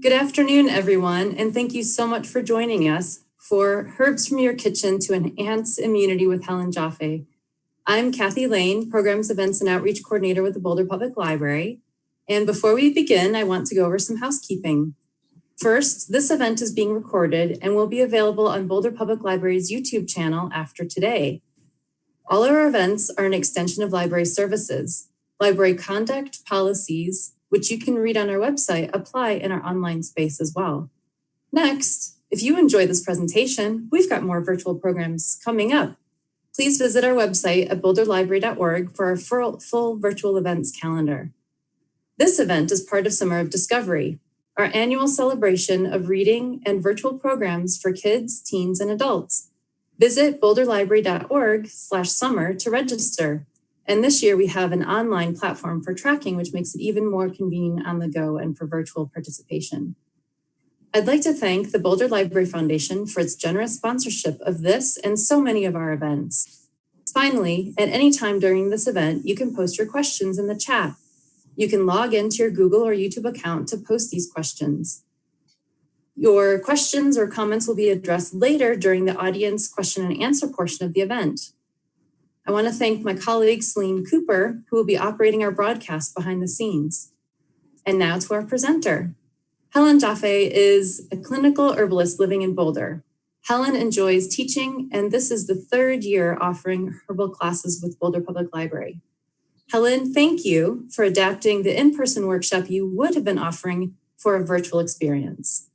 Good afternoon, everyone, and thank you so much for joining us for Herbs from Your Kitchen to Enhance Immunity with Helen Jaffe. I'm Kathy Lane, Programs, Events, and Outreach Coordinator with the Boulder Public Library. And before we begin, I want to go over some housekeeping. First, this event is being recorded and will be available on Boulder Public Library's YouTube channel after today. All our events are an extension of library services. Library conduct policies, which you can read on our website, apply in our online space as well. Next, if you enjoy this presentation, we've got more virtual programs coming up. Please visit our website at boulderlibrary.org for our full virtual events calendar. This event is part of Summer of Discovery, our annual celebration of reading and virtual programs for kids, teens, and adults. Visit boulderlibrary.org/summer to register. And this year we have an online platform for tracking, which makes it even more convenient on the go and for virtual participation. I'd like to thank the Boulder Library Foundation for its generous sponsorship of this and so many of our events. Finally, at any time during this event, you can post your questions in the chat. You can log into your Google or YouTube account to post these questions. Your questions or comments will be addressed later during the audience question and answer portion of the event. I want to thank my colleague, Celine Cooper, who will be operating our broadcast behind the scenes. And now to our presenter. Helen Jaffe is a clinical herbalist living in Boulder. Helen enjoys teaching, and this is the third year offering herbal classes with Boulder Public Library. Helen, thank you for adapting the in-person workshop you would have been offering for a virtual experience.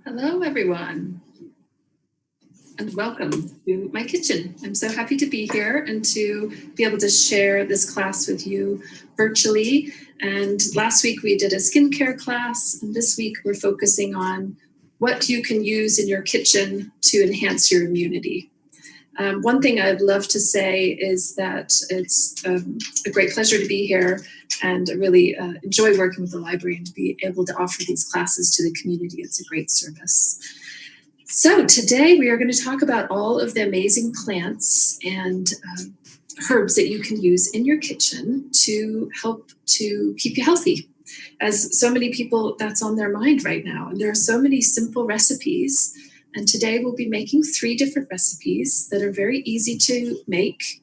Hello, everyone, and welcome to my kitchen. I'm so happy to be here and to be able to share this class with you virtually. And last week we did a skincare class, and this week we're focusing on what you can use in your kitchen to enhance your immunity. One thing I'd love to say is that it's a great pleasure to be here, and I really enjoy working with the library and to be able to offer these classes to the community. It's a great service. So today we are going to talk about all of the amazing plants and herbs that you can use in your kitchen to help to keep you healthy. As so many people, that's on their mind right now. And there are so many simple recipes. And today we'll be making 3 different recipes that are very easy to make.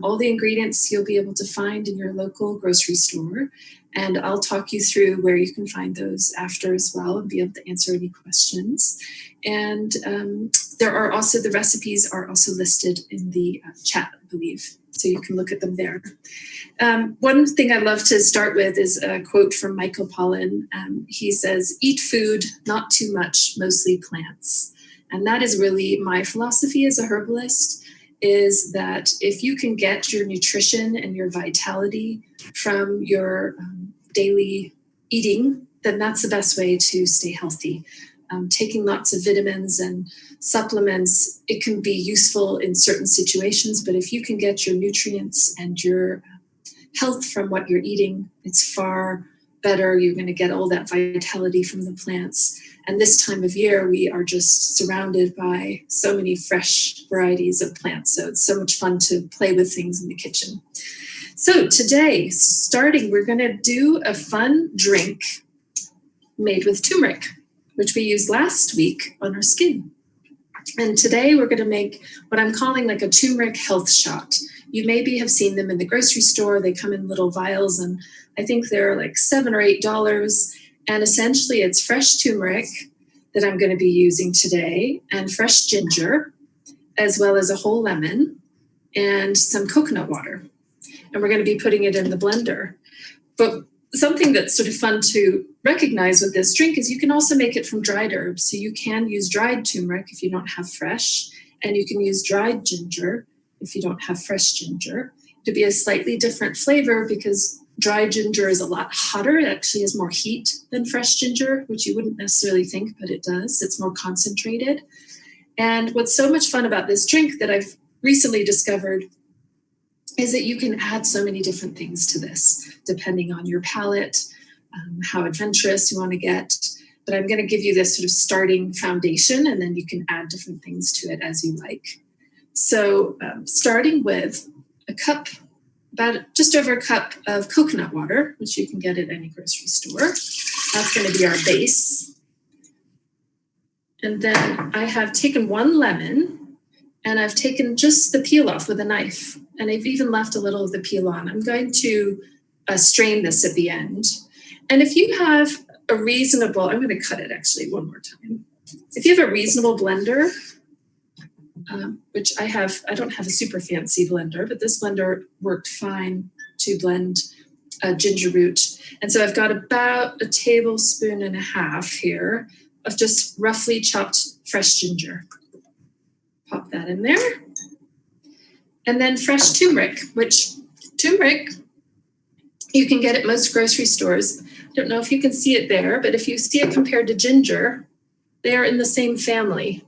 All the ingredients you'll be able to find in your local grocery store. And I'll talk you through where you can find those after as well and be able to answer any questions. And the recipes are also listed in the chat, I believe. So you can look at them there. One thing I love to start with is a quote from Michael Pollan. He says, "Eat food, not too much, mostly plants." And that is really my philosophy as a herbalist, is that if you can get your nutrition and your vitality from your daily eating, then that's the best way to stay healthy. Taking lots of vitamins and supplements, it can be useful in certain situations, but if you can get your nutrients and your health from what you're eating, it's far better. You're going to get all that vitality from the plants. And this time of year, we are just surrounded by so many fresh varieties of plants. So it's so much fun to play with things in the kitchen. So today, we're going to do a fun drink made with turmeric, which we used last week on our skin. And today we're going to make what I'm calling like a turmeric health shot. You maybe have seen them in the grocery store. They come in little vials, and I think they're like $7 or $8. And essentially it's fresh turmeric that I'm going to be using today, and fresh ginger, as well as a whole lemon and some coconut water. And we're going to be putting it in the blender. But something that's sort of fun to recognize with this drink is you can also make it from dried herbs. So you can use dried turmeric if you don't have fresh, and you can use dried ginger if you don't have fresh ginger. To be a slightly different flavor, because dried ginger is a lot hotter. It actually has more heat than fresh ginger, which you wouldn't necessarily think, but it does. It's more concentrated. And what's so much fun about this drink that I've recently discovered is that you can add so many different things to this, depending on your palate, how adventurous you want to get. But I'm going to give you this sort of starting foundation, and then you can add different things to it as you like. So starting with a cup about just over a cup of coconut water, which you can get at any grocery store. That's going to be our base. And then I have taken 1 lemon, and I've taken just the peel off with a knife, and I've even left a little of the peel on. I'm going to strain this at the end. And if you have a reasonable, I'm going to cut it actually one more time. If you have a reasonable blender, which I don't have a super fancy blender, but this blender worked fine to blend ginger root. And so I've got about 1.5 tablespoons here of just roughly chopped fresh ginger. Pop that in there. And then fresh turmeric, which turmeric you can get at most grocery stores. I don't know if you can see it there, but if you see it compared to ginger, they are in the same family.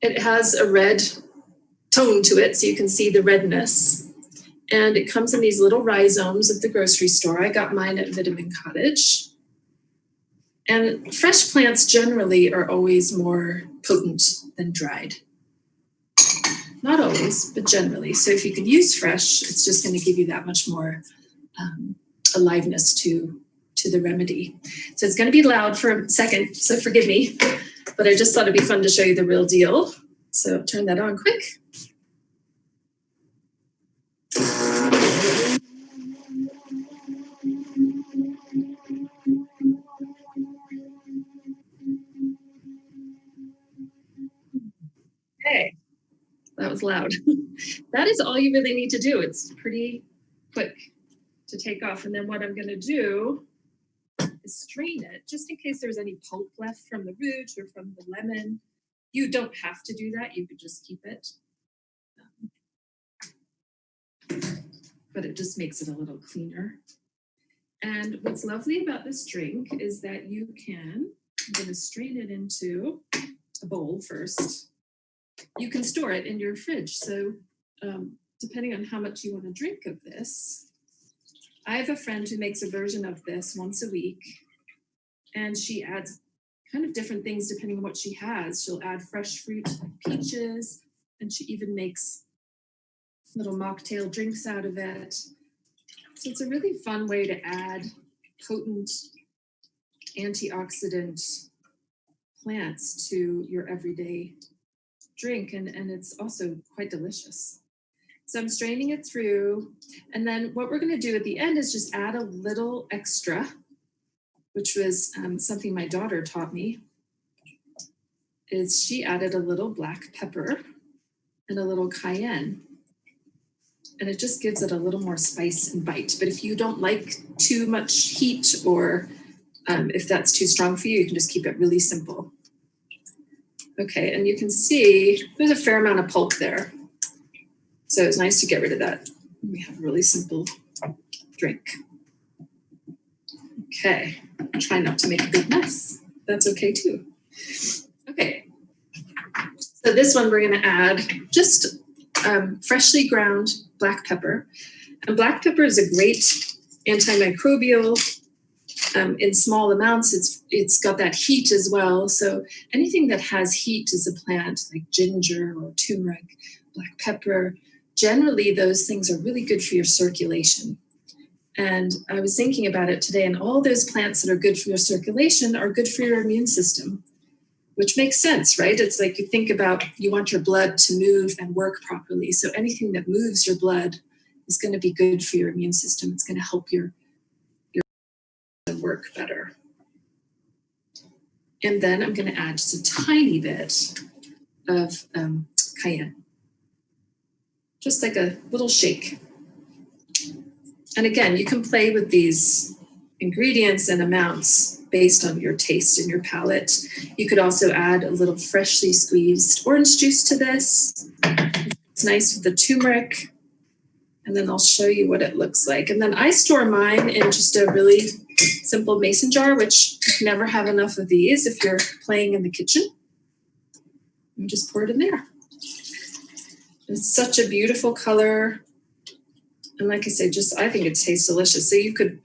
It has a red tone to it, so you can see the redness. And it comes in these little rhizomes at the grocery store. I got mine at Vitamin Cottage. And fresh plants generally are always more potent than dried. Not always, but generally. So if you can use fresh, it's just going to give you that much more aliveness to the remedy. So it's going to be loud for a second, so forgive me. But I just thought it'd be fun to show you the real deal. So turn that on quick. Okay, that was loud. That is all you really need to do. It's pretty quick to take off. And then what I'm going to do is strain it, just in case there's any pulp left from the root or from the lemon. You don't have to do that. You could just keep it. But it just makes it a little cleaner. And what's lovely about this drink is that you can, I'm going to strain it into a bowl first. You can store it in your fridge. So depending on how much you want to drink of this, I have a friend who makes a version of this once a week, and she adds kind of different things depending on what she has. She'll add fresh fruit, peaches, and she even makes little mocktail drinks out of it. So it's a really fun way to add potent antioxidant plants to your everyday drink, and it's also quite delicious. So I'm straining it through, and then what we're going to do at the end is just add a little extra, which was something my daughter taught me, is she added a little black pepper and a little cayenne. And it just gives it a little more spice and bite. But if you don't like too much heat, or if that's too strong for you, you can just keep it really simple. Okay, and you can see there's a fair amount of pulp there. So it's nice to get rid of that. We have a really simple drink. Okay, try not to make a big mess. That's okay too. Okay, so this one we're gonna add just freshly ground black pepper. And black pepper is a great antimicrobial. In small amounts, it's got that heat as well. So anything that has heat as a plant, like ginger or turmeric, black pepper, generally those things are really good for your circulation. And I was thinking about it today, and all those plants that are good for your circulation are good for your immune system, which makes sense, right? It's like you think about, you want your blood to move and work properly. So anything that moves your blood is going to be good for your immune system. It's going to help your work better. And then I'm going to add just a tiny bit of cayenne. Just like a little shake. And again, you can play with these ingredients and amounts based on your taste and your palate. You could also add a little freshly squeezed orange juice to this. It's nice with the turmeric. And then I'll show you what it looks like. And then I store mine in just a really simple mason jar, which you can never have enough of these if you're playing in the kitchen. And just pour it in there. It's such a beautiful color. And like I said, I think it tastes delicious. So you could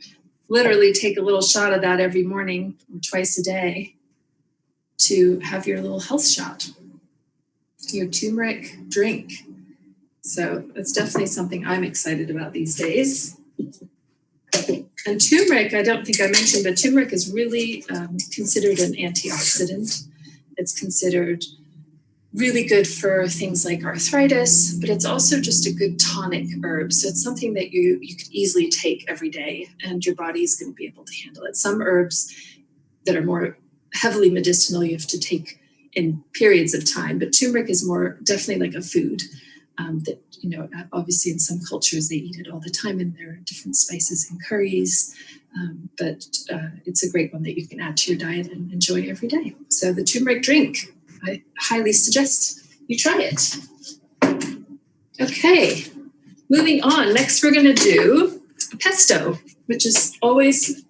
literally take a little shot of that every morning or twice a day to have your little health shot, your turmeric drink. So it's definitely something I'm excited about these days. And turmeric, I don't think I mentioned, but turmeric is really considered an antioxidant. It's considered really good for things like arthritis, but it's also just a good tonic herb. So it's something that you could easily take every day and your body is going to be able to handle it. Some herbs that are more heavily medicinal, you have to take in periods of time, but turmeric is more definitely like a food that, you know, obviously in some cultures they eat it all the time and there are different spices and curries, but it's a great one that you can add to your diet and enjoy every day. So the turmeric drink, I highly suggest you try it. Okay, moving on. Next, we're going to do a pesto, which is always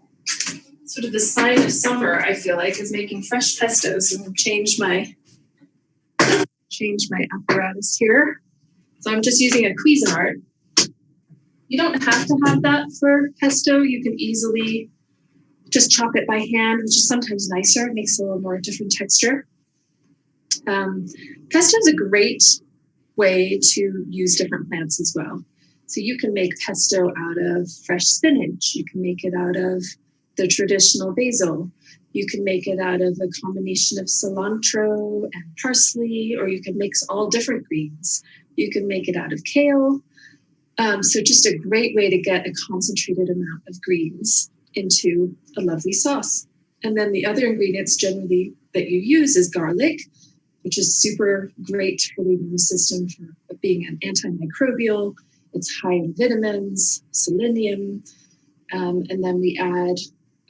sort of the sign of summer, I feel like, is making fresh pestos. And I've changed my apparatus here. So I'm just using a Cuisinart. You don't have to have that for pesto. You can easily just chop it by hand, which is sometimes nicer. It makes a little more different texture. Pesto is a great way to use different plants as well. So you can make pesto out of fresh spinach. You can make it out of the traditional basil. You can make it out of a combination of cilantro and parsley, or you can mix all different greens. You can make it out of kale. So just a great way to get a concentrated amount of greens into a lovely sauce. And then the other ingredients generally that you use is garlic, which is super great for the immune system for being an antimicrobial. It's high in vitamins, selenium, and then we add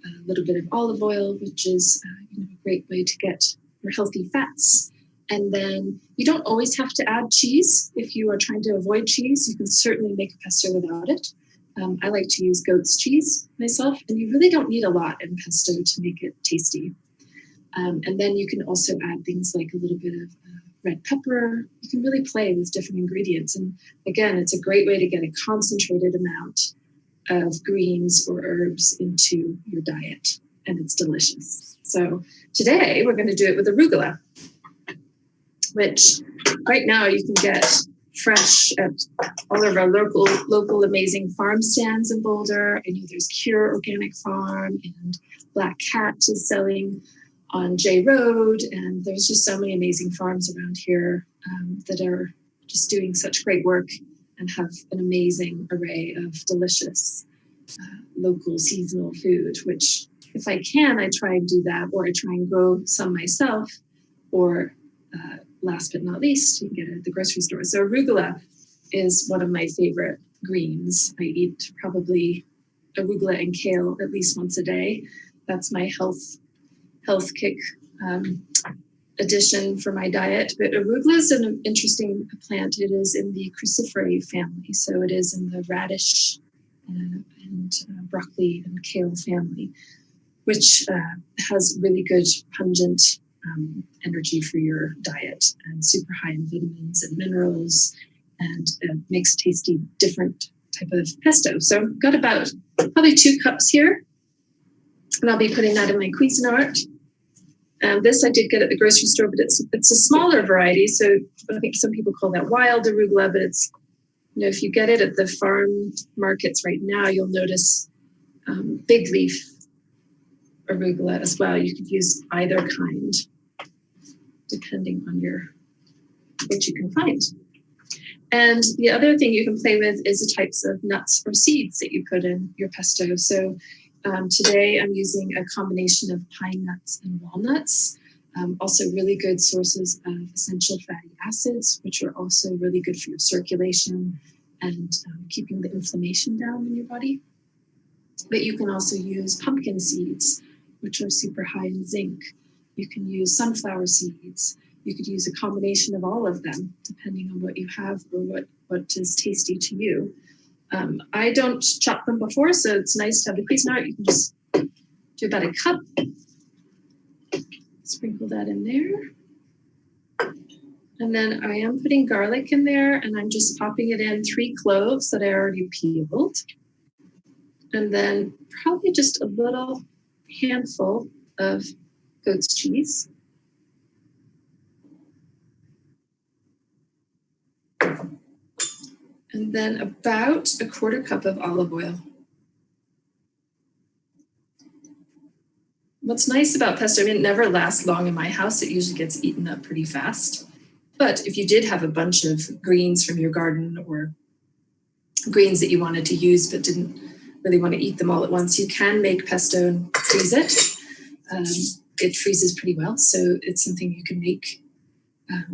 a little bit of olive oil, which is a great way to get your healthy fats. And then you don't always have to add cheese. If you are trying to avoid cheese, you can certainly make a pesto without it. I like to use goat's cheese myself, and you really don't need a lot in pesto to make it tasty. And then you can also add things like a little bit of red pepper. You can really play with different ingredients. And again, it's a great way to get a concentrated amount of greens or herbs into your diet, and it's delicious. So today we're going to do it with arugula, which right now you can get fresh at all of our local amazing farm stands in Boulder. I know there's Cure Organic Farm, and Black Cat is selling on J Road, and there's just so many amazing farms around here that are just doing such great work and have an amazing array of delicious local seasonal food, which if I can, I try and do that, or I try and grow some myself, or last but not least, you can get it at the grocery store. So arugula is one of my favorite greens. I eat probably arugula and kale at least once a day. That's my health kick addition for my diet. But arugula is an interesting plant. It is in the cruciferae family. So it is in the radish and broccoli and kale family, which has really good pungent energy for your diet and super high in vitamins and minerals, and makes tasty different type of pesto. So I've got about probably 2 cups here, and I'll be putting that in my Cuisinart. This I did get at the grocery store, but it's a smaller variety. So I think some people call that wild arugula, but it's, you know, if you get it at the farm markets right now, you'll notice big leaf arugula as well. You could use either kind, depending on what you can find. And the other thing you can play with is the types of nuts or seeds that you put in your pesto. So today I'm using a combination of pine nuts and walnuts, also really good sources of essential fatty acids, which are also really good for your circulation and keeping the inflammation down in your body. But you can also use pumpkin seeds, which are super high in zinc. You can use sunflower seeds. You could use a combination of all of them, depending on what you have or what is tasty to you. I don't chop them before, so it's nice to have the Cuisinart. You can just do about a cup. Sprinkle that in there. And then I am putting garlic in there, and I'm just popping it in 3 cloves that I already peeled. And then probably just a little handful of goat's cheese. And then about 1/4 cup of olive oil. What's nice about pesto, I mean, it never lasts long in my house. It usually gets eaten up pretty fast. But if you did have a bunch of greens from your garden or greens that you wanted to use but didn't really want to eat them all at once, you can make pesto and freeze it. It freezes pretty well, so it's something you can make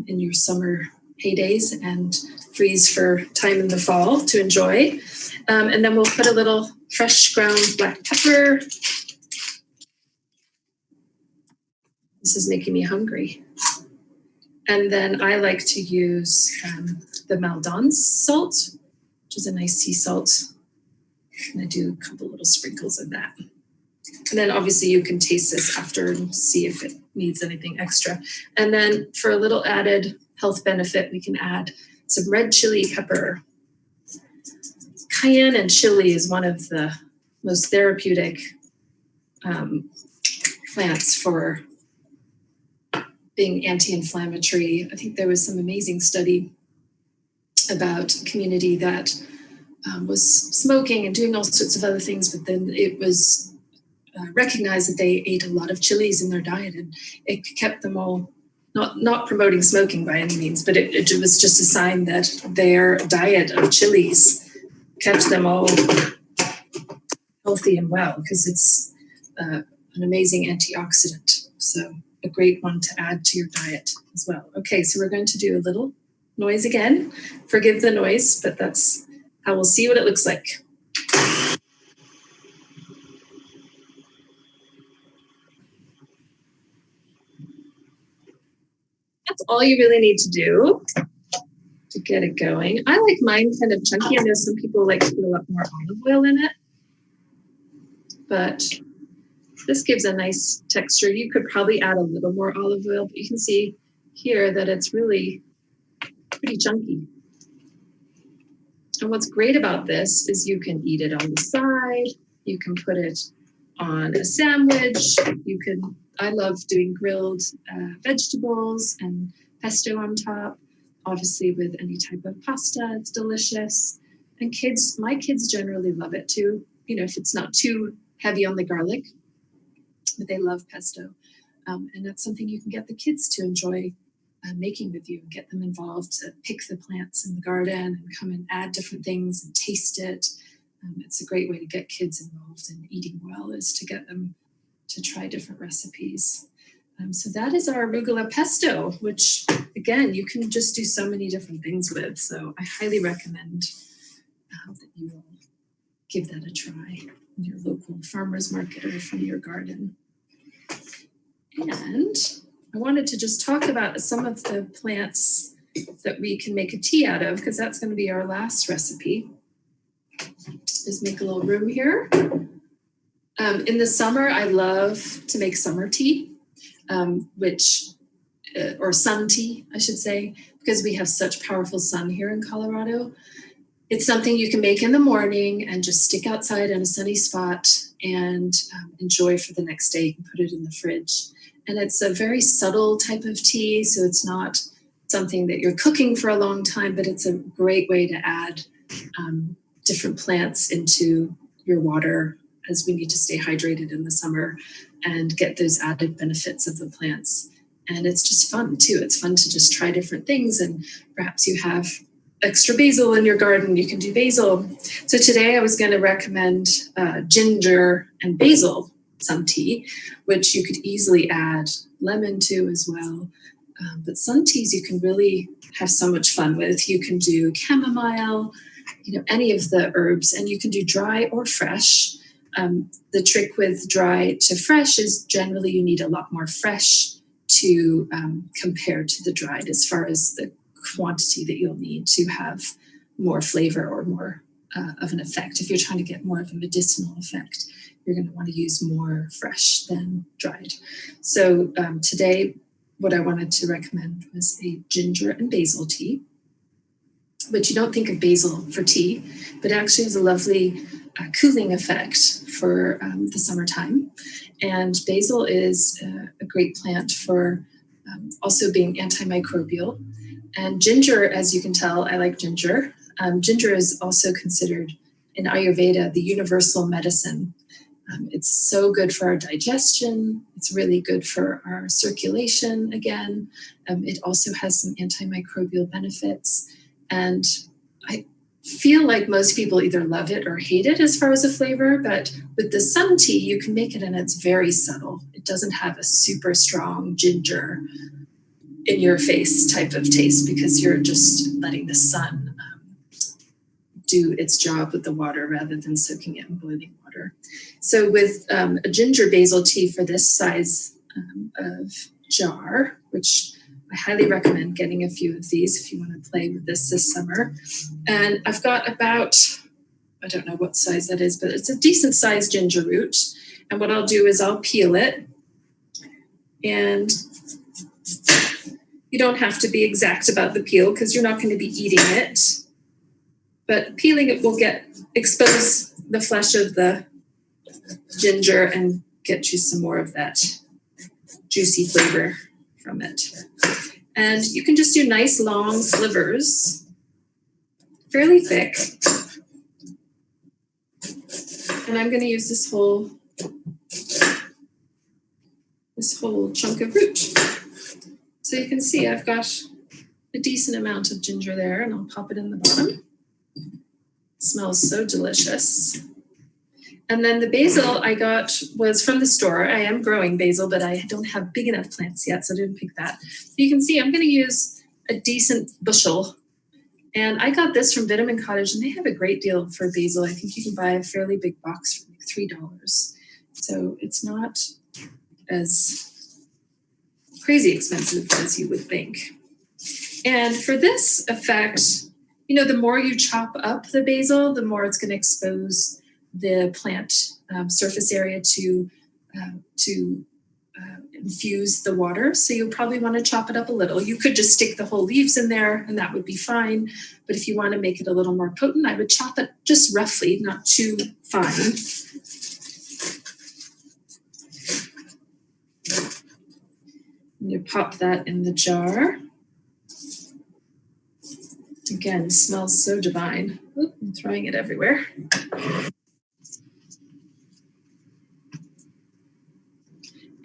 in your summer heydays and freeze for time in the fall to enjoy. And then we'll put a little fresh ground black pepper. This is making me hungry. And then I like to use the Maldon's salt, which is a nice sea salt. And I do a couple little sprinkles of that. And then obviously you can taste this after and see if it needs anything extra. And then for a little added health benefit, we can add some red chili pepper. Cayenne and chili is one of the most therapeutic plants for being anti-inflammatory. I think there was some amazing study about a community that was smoking and doing all sorts of other things, but then it was recognized that they ate a lot of chilies in their diet, and it kept them all, not promoting smoking by any means, but it was just a sign that their diet of chilies kept them all healthy and well, because it's an amazing antioxidant. So a great one to add to your diet as well. Okay, so we're going to do a little noise again. Forgive the noise, but that's how we'll see what it looks like. That's all you really need to do to get it going. I like mine kind of chunky. I know some people like to put a lot more olive oil in it, but this gives a nice texture. You could probably add a little more olive oil, but you can see here that it's really pretty chunky. And what's great about this is you can eat it on the side. You can put it on a sandwich. I love doing grilled vegetables and pesto on top. Obviously with any type of pasta, it's delicious. And my kids generally love it too. You know, if it's not too heavy on the garlic, but they love pesto. And that's something you can get the kids to enjoy making with you, get them involved to pick the plants in the garden and come and add different things and taste it. It's a great way to get kids involved in eating well, is to get them to try different recipes. So that is our arugula pesto, which again, you can just do so many different things with. So I highly recommend that you will give that a try in your local farmer's market or from your garden. And I wanted to just talk about some of the plants that we can make a tea out of, because that's going to be our last recipe. Just make a little room here. In the summer, I love to make summer tea, or sun tea, I should say, because we have such powerful sun here in Colorado. It's something you can make in the morning and just stick outside in a sunny spot and enjoy for the next day. You can put it in the fridge. And it's a very subtle type of tea, so it's not something that you're cooking for a long time, but it's a great way to add different plants into your water, as we need to stay hydrated in the summer and get those added benefits of the plants. And it's just fun too. It's fun to just try different things, and perhaps you have extra basil in your garden, you can do basil. So today I was going to recommend ginger and basil sun tea, which you could easily add lemon to as well. But sun teas you can really have so much fun with. You can do chamomile, any of the herbs, and you can do dry or fresh. The trick with dry to fresh is generally you need a lot more fresh to compare to the dried, as far as the quantity that you'll need to have more flavor or more of an effect. If you're trying to get more of a medicinal effect, you're going to want to use more fresh than dried. So today, what I wanted to recommend was a ginger and basil tea, which you don't think of basil for tea, but it actually has a lovely cooling effect for the summertime. And basil is a great plant for also being antimicrobial. And ginger, as you can tell, I like ginger. ginger is also considered in Ayurveda the universal medicine. It's so good for our digestion. It's really good for our circulation again. It also has some antimicrobial benefits. And I feel like most people either love it or hate it as far as a flavor, but with the sun tea, you can make it and it's very subtle. It doesn't have a super strong ginger in your face type of taste because you're just letting the sun do its job with the water rather than soaking it in boiling water. So with a ginger basil tea for this size of jar, which I highly recommend getting a few of these if you want to play with this summer. And I've got about, I don't know what size that is, but it's a decent sized ginger root. And what I'll do is I'll peel it. And you don't have to be exact about the peel because you're not going to be eating it. But peeling it will expose the flesh of the ginger and get you some more of that juicy flavor from it. And you can just do nice long slivers, fairly thick. And I'm going to use this whole chunk of root. So you can see I've got a decent amount of ginger there, and I'll pop it in the bottom. Smells so delicious. And then the basil I got was from the store. I am growing basil, but I don't have big enough plants yet, so I didn't pick that. So you can see I'm going to use a decent bushel. And I got this from Vitamin Cottage, and they have a great deal for basil. I think you can buy a fairly big box for like $3. So it's not as crazy expensive as you would think. And for this effect, you know, the more you chop up the basil, the more it's going to expose the plant surface area to infuse the water. So you'll probably want to chop it up a little. You could just stick the whole leaves in there and that would be fine. But if you want to make it a little more potent, I would chop it just roughly, not too fine. And you pop that in the jar. Again, smells so divine. Oop, I'm throwing it everywhere.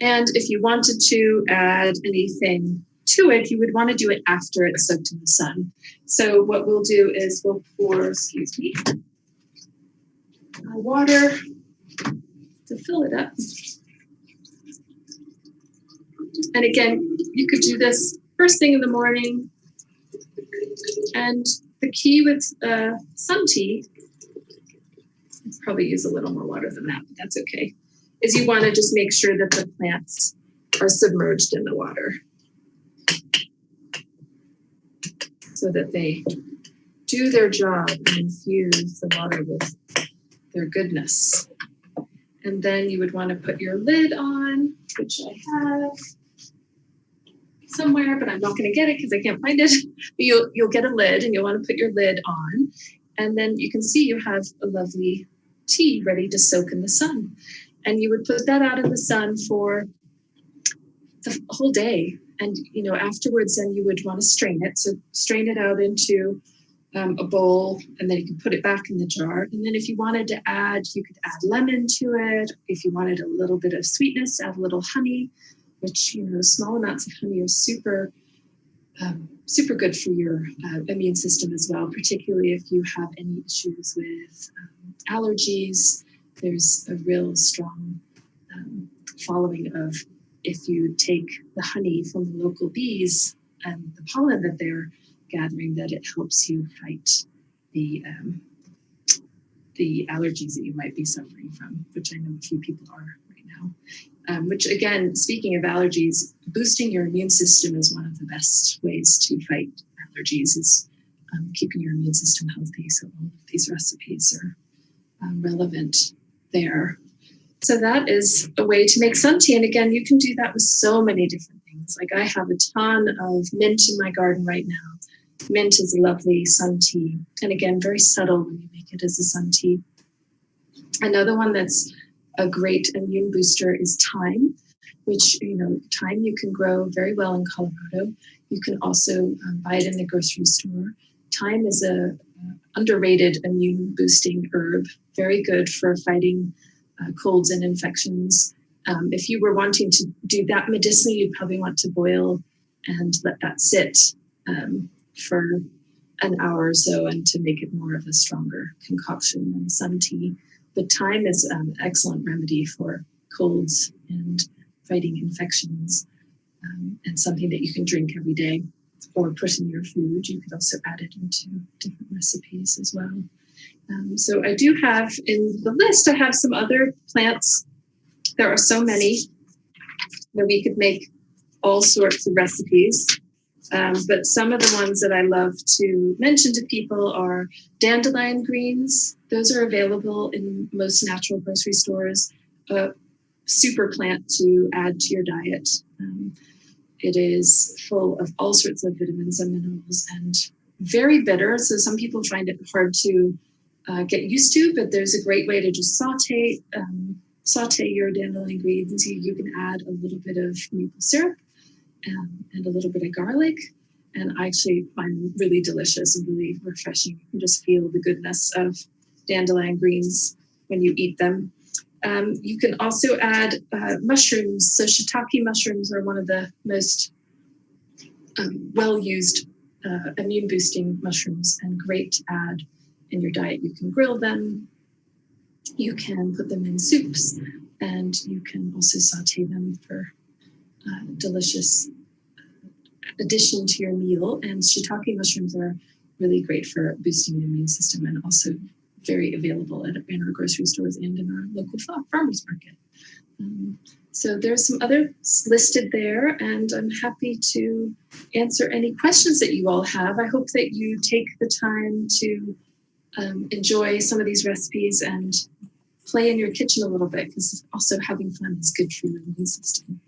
And if you wanted to add anything to it, you would want to do it after it's soaked in the sun. So what we'll do is we'll pour, our water to fill it up. And again, you could do this first thing in the morning. And the key with sun tea, I'll probably use a little more water than that, but that's okay, is you want to just make sure that the plants are submerged in the water so that they do their job and infuse the water with their goodness. And then you would want to put your lid on, which I have somewhere, but I'm not going to get it because I can't find it. But you'll get a lid and you'll want to put your lid on. And then you can see you have a lovely tea ready to soak in the sun. And you would put that out in the sun for the whole day. And, you know, afterwards, then you would want to strain it. So strain it out into a bowl, and then you can put it back in the jar. And then if you wanted to add, you could add lemon to it. If you wanted a little bit of sweetness, add a little honey, which, you know, small amounts of honey are super good for your immune system as well, particularly if you have any issues with allergies. There's a real strong following of if you take the honey from the local bees and the pollen that they're gathering, that it helps you fight the allergies that you might be suffering from, which I know a few people are right now. Which again, speaking of allergies, boosting your immune system is one of the best ways to fight allergies, is keeping your immune system healthy. So all of these recipes are relevant there. So that is a way to make sun tea. And again, you can do that with so many different things. Like I have a ton of mint in my garden right now. Mint is a lovely sun tea. And again, very subtle when you make it as a sun tea. Another one that's a great immune booster is thyme, which, you know, thyme you can grow very well in Colorado. You can also buy it in the grocery store. Thyme is a underrated immune boosting herb, very good for fighting colds and infections. If you were wanting to do that medicinally, you'd probably want to boil and let that sit for an hour or so, and to make it more of a stronger concoction than sun tea. But thyme is an excellent remedy for colds and fighting infections, and something that you can drink every day or put in your food. You could also add it into different recipes as well. So I do have in the list, I have some other plants. There are so many that we could make all sorts of recipes. But some of the ones that I love to mention to people are dandelion greens. Those are available in most natural grocery stores. A super plant to add to your diet. It is full of all sorts of vitamins and minerals and very bitter. So some people find it hard to get used to, but there's a great way to just saute your dandelion greens. You can add a little bit of maple syrup and a little bit of garlic. And I actually find really delicious and really refreshing. You can just feel the goodness of dandelion greens when you eat them. You can also add mushrooms. So shiitake mushrooms are one of the most well-used immune boosting mushrooms and great to add in your diet. You can grill them. You can put them in soups, and you can also saute them for delicious addition to your meal. And shiitake mushrooms are really great for boosting the immune system, and also very available in our grocery stores and in our local farmers market. So there's some others listed there, and I'm happy to answer any questions that you all have. I hope that you take the time to enjoy some of these recipes and play in your kitchen a little bit, because also having fun is good for your immune system.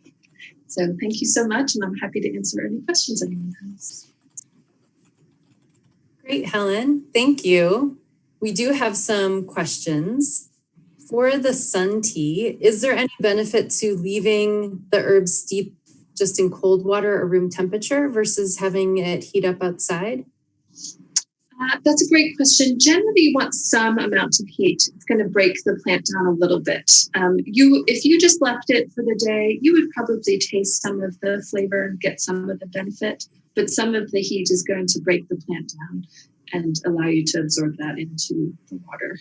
So thank you so much, and I'm happy to answer any questions anyone has. Great, Helen. Thank you. We do have some questions. For the sun tea, is there any benefit to leaving the herbs steep just in cold water or room temperature versus having it heat up outside? That's a great question. Generally, you want some amount of heat. It's going to break the plant down a little bit. If you just left it for the day, you would probably taste some of the flavor and get some of the benefit, but some of the heat is going to break the plant down and allow you to absorb that into the water.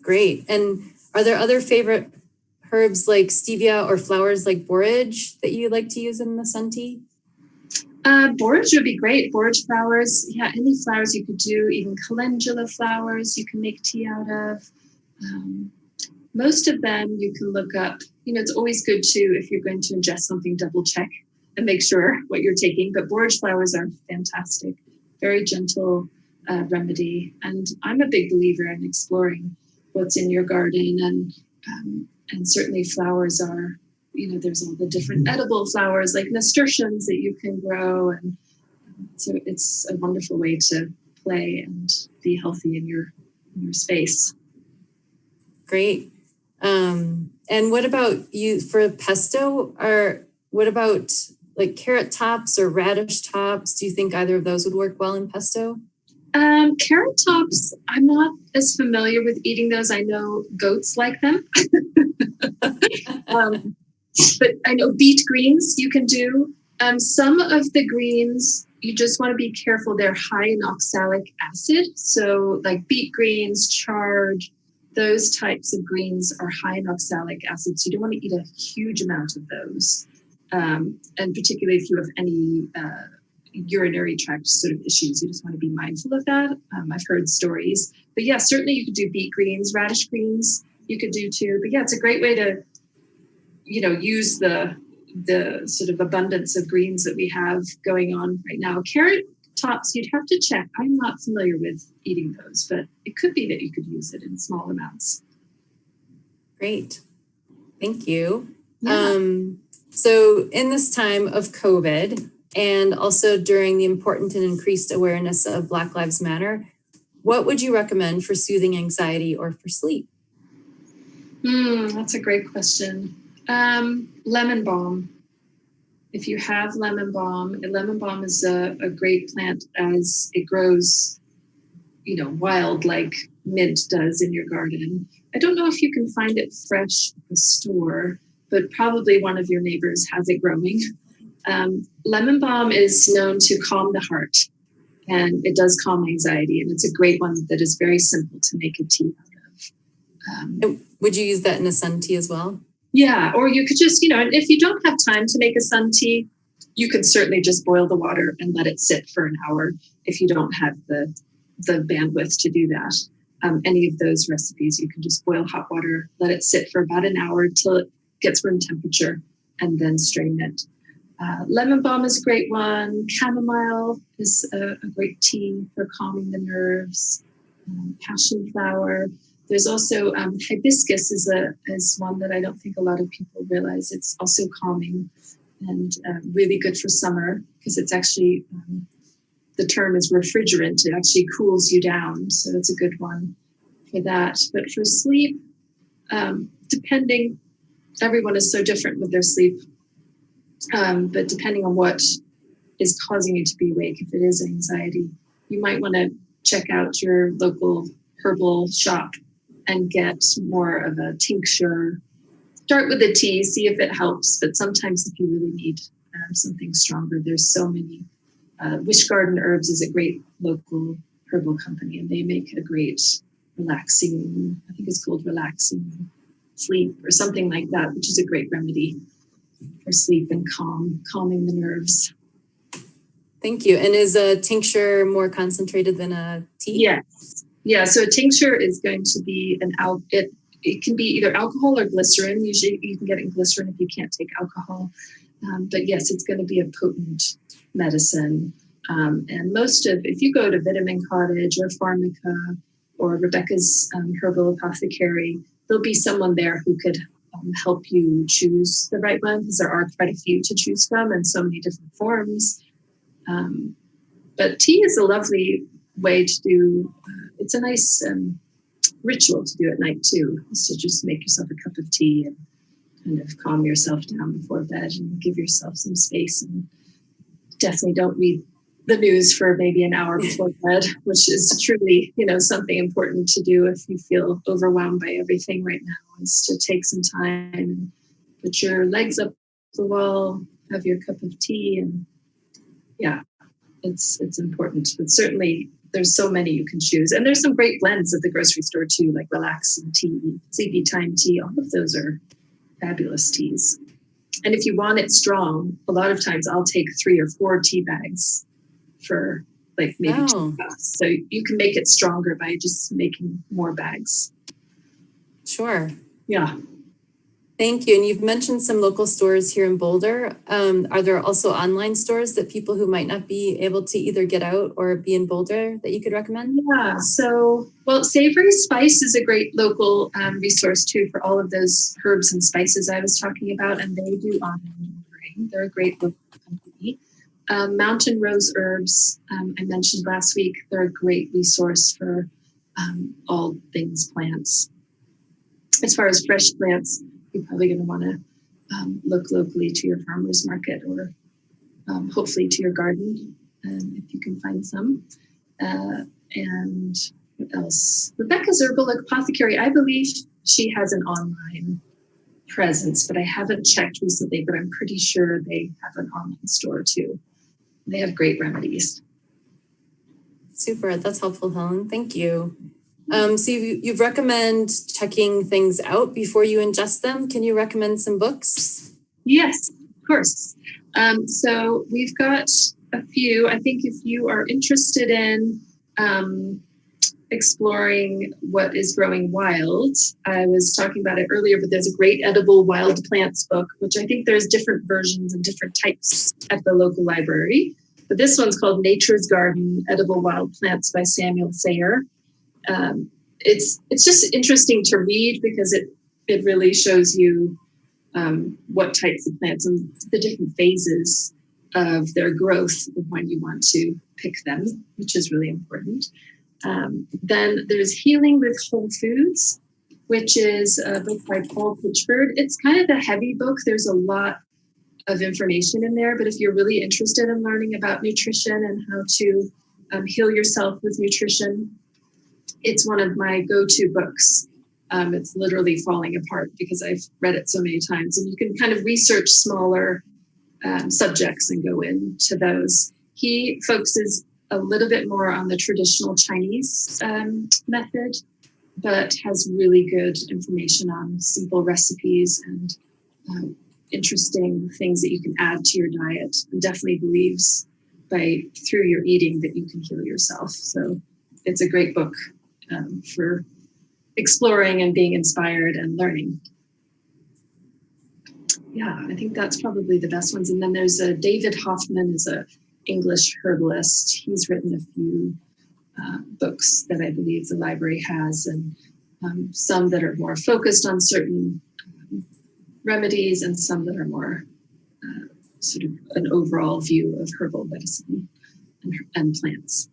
Great. And are there other favorite herbs like stevia or flowers like borage that you like to use in the sun tea? Borage would be great. Borage flowers, yeah, any flowers you could do, even calendula flowers you can make tea out of. Most of them you can look up. It's always good to, if you're going to ingest something, double check and make sure what you're taking. But borage flowers are fantastic, very gentle remedy. And I'm a big believer in exploring what's in your garden, and certainly flowers are, there's all the different edible flowers like nasturtiums that you can grow, and so it's a wonderful way to play and be healthy in your space. Great. And what about you for pesto? Or what about like carrot tops or radish tops? Do you think either of those would work well in pesto? Carrot tops, I'm not as familiar with eating those. I know goats like them. But I know beet greens you can do. Some of the greens, you just want to be careful. They're high in oxalic acid. So like beet greens, chard, those types of greens are high in oxalic acid. So you don't want to eat a huge amount of those. And particularly if you have any urinary tract sort of issues, you just want to be mindful of that. I've heard stories. But yeah, certainly you could do beet greens, radish greens you could do too. But yeah, it's a great way to use the sort of abundance of greens that we have going on right now. Carrot tops, you'd have to check. I'm not familiar with eating those, but it could be that you could use it in small amounts. Great. Thank you. Yeah. So in this time of COVID, and also during the important and increased awareness of Black Lives Matter, what would you recommend for soothing anxiety or for sleep? That's a great question. Lemon balm. if you have lemon balm is a great plant as it grows, wild like mint does in your garden. I don't know if you can find it fresh at the store, but probably one of your neighbors has it growing. Lemon balm is known to calm the heart, and it does calm anxiety, and it's a great one that is very simple to make a tea out of. Would you use that in a sun tea as well? Yeah, or you could just, and if you don't have time to make a sun tea, you could certainly just boil the water and let it sit for an hour if you don't have the bandwidth to do that. Any of those recipes, you can just boil hot water, let it sit for about an hour till it gets room temperature, and then strain it. Lemon balm is a great one. Chamomile is a great tea for calming the nerves. Passionflower. There's also hibiscus is one that I don't think a lot of people realize. It's also calming and really good for summer because it's actually, the term is refrigerant. It actually cools you down. So it's a good one for that. But for sleep, everyone is so different with their sleep. But depending on what is causing you to be awake, if it is anxiety, you might want to check out your local herbal shop and get more of a tincture. Start with a tea, see if it helps. But sometimes if you really need something stronger, there's so many. Wish Garden Herbs is a great local herbal company, and they make a great relaxing, I think it's called relaxing sleep or something like that, which is a great remedy for sleep and calming the nerves. Thank you. And is a tincture more concentrated than a tea? Yes. Yeah, so a tincture is going to be it can be either alcohol or glycerin. Usually you can get it in glycerin if you can't take alcohol. But yes, it's going to be a potent medicine. And if you go to Vitamin Cottage or Pharmaca or Rebecca's Herbal Apothecary, there'll be someone there who could help you choose the right one, because there are quite a few to choose from and so many different forms. But tea is a lovely way to do, it's a nice ritual to do at night too, is to just make yourself a cup of tea and kind of calm yourself down before bed and give yourself some space. And definitely don't read the news for maybe an hour before bed, which is truly, something important to do if you feel overwhelmed by everything right now, is to take some time and put your legs up the wall, have your cup of tea, and yeah, it's important. But certainly there's so many you can choose. And there's some great blends at the grocery store too, like relaxing tea, sleepy time tea. All of those are fabulous teas. And if you want it strong, a lot of times I'll take 3 or 4 tea bags for like maybe 2 cups. So you can make it stronger by just making more bags. Sure. Yeah. Thank you. And you've mentioned some local stores here in Boulder. Are there also online stores that people who might not be able to either get out or be in Boulder that you could recommend? Yeah. So, Savory Spice is a great local resource too for all of those herbs and spices I was talking about, and they do online ordering. They're a great local company. Mountain Rose Herbs, I mentioned last week, they're a great resource for all things plants. As far as fresh plants, you're probably going to want to look locally to your farmer's market or hopefully to your garden if you can find some. And what else? Rebecca's Herbal Apothecary, I believe she has an online presence, but I haven't checked recently, but I'm pretty sure they have an online store too. They have great remedies. Super. That's helpful, Helen. Thank you. So you've recommend checking things out before you ingest them. Can you recommend some books? Yes, of course. So we've got a few. I think if you are interested in exploring what is growing wild, I was talking about it earlier, but there's a great edible wild plants book, which I think there's different versions and different types at the local library. But this one's called Nature's Garden, Edible Wild Plants by Samuel Thayer. It's just interesting to read because it really shows you what types of plants and the different phases of their growth when you want to pick them, which is really important. Then there's Healing with Whole Foods, which is a book by Paul Pitchford. It's kind of a heavy book. There's a lot of information in there. But if you're really interested in learning about nutrition and how to heal yourself with nutrition, it's one of my go-to books. It's literally falling apart because I've read it so many times. And you can kind of research smaller subjects and go into those. He focuses a little bit more on the traditional Chinese method, but has really good information on simple recipes and interesting things that you can add to your diet, and definitely believes through your eating that you can heal yourself. So it's a great book for exploring and being inspired and learning. Yeah, I think that's probably the best ones. And then there's David Hoffman is an English herbalist. He's written a few books that I believe the library has, and some that are more focused on certain remedies and some that are more sort of an overall view of herbal medicine and plants.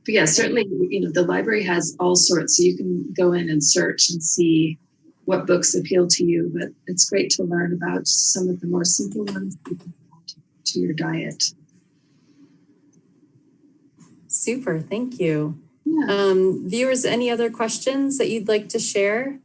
But yeah, certainly, the library has all sorts, so you can go in and search and see what books appeal to you, but it's great to learn about some of the more simple ones that you can add to your diet. Super, thank you. Yeah. Viewers, any other questions that you'd like to share?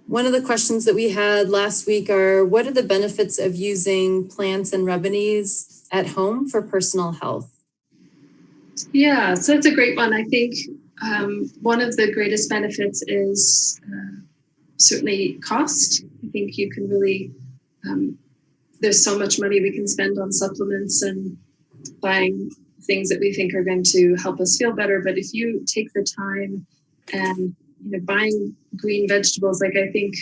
One of the questions that we had last week are, what are the benefits of using plants and remedies at home for personal health? Yeah, so that's a great one. I think one of the greatest benefits is certainly cost. I think you can really, there's so much money we can spend on supplements and buying things that we think are going to help us feel better. But if you take the time and buying green vegetables, like I think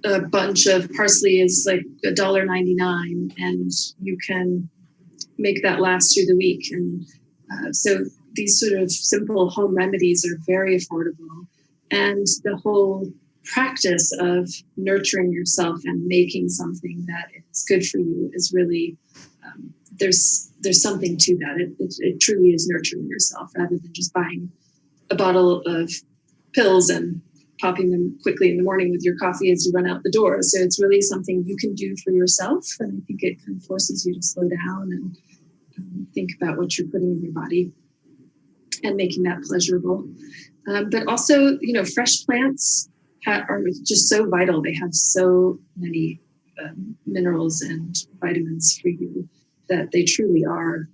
a bunch of parsley is like $1.99, and you can make that last through the week. And so these sort of simple home remedies are very affordable. And the whole practice of nurturing yourself and making something that is good for you is really, there's something to that. It truly is nurturing yourself rather than just buying a bottle of pills and popping them quickly in the morning with your coffee as you run out the door. So it's really something you can do for yourself. And I think it kind of forces you to slow down and think about what you're putting in your body and making that pleasurable. But also, fresh plants are just so vital. They have so many minerals and vitamins for you that they truly are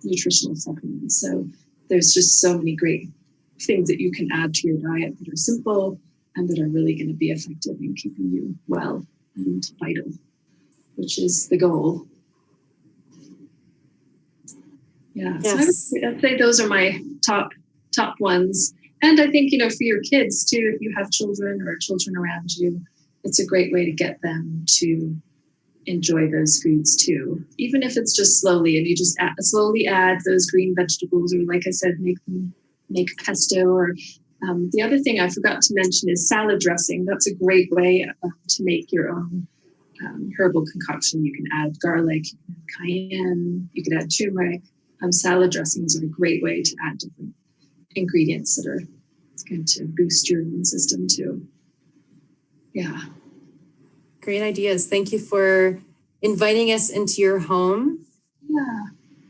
nutritional supplements. So there's just so many great things that you can add to your diet that are simple and that are really going to be effective in keeping you well and vital, which is the goal. Yeah, yes. So I'd say those are my top ones. And I think, for your kids too, if you have children or children around you, it's a great way to get them to enjoy those foods too. Even if it's just slowly, and you just slowly add those green vegetables, or like I said, make pesto. Or the other thing I forgot to mention is salad dressing. That's a great way to make your own herbal concoction. You can add garlic, you can add cayenne, you can add turmeric. Salad dressings are a great way to add different ingredients that are going to boost your immune system too. Yeah. Great ideas. Thank you for inviting us into your home. Yeah.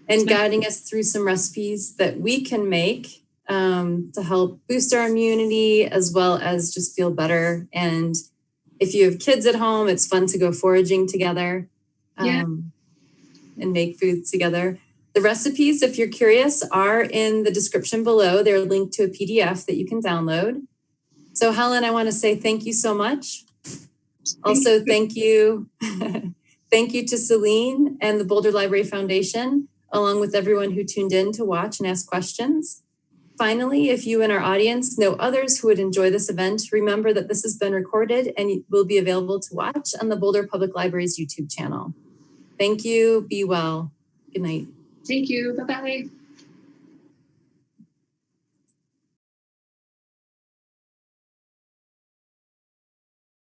And guiding us through some recipes that we can make to help boost our immunity as well as just feel better. And if you have kids at home, it's fun to go foraging together and make foods together. The recipes, if you're curious, are in the description below. They're linked to a PDF that you can download. So Helen, I want to say thank you so much. Also, thank you. Thank you to Celine and the Boulder Library Foundation, along with everyone who tuned in to watch and ask questions. Finally, if you and our audience know others who would enjoy this event, remember that this has been recorded and will be available to watch on the Boulder Public Library's YouTube channel. Thank you. Be well. Good night. Thank you. Bye-bye.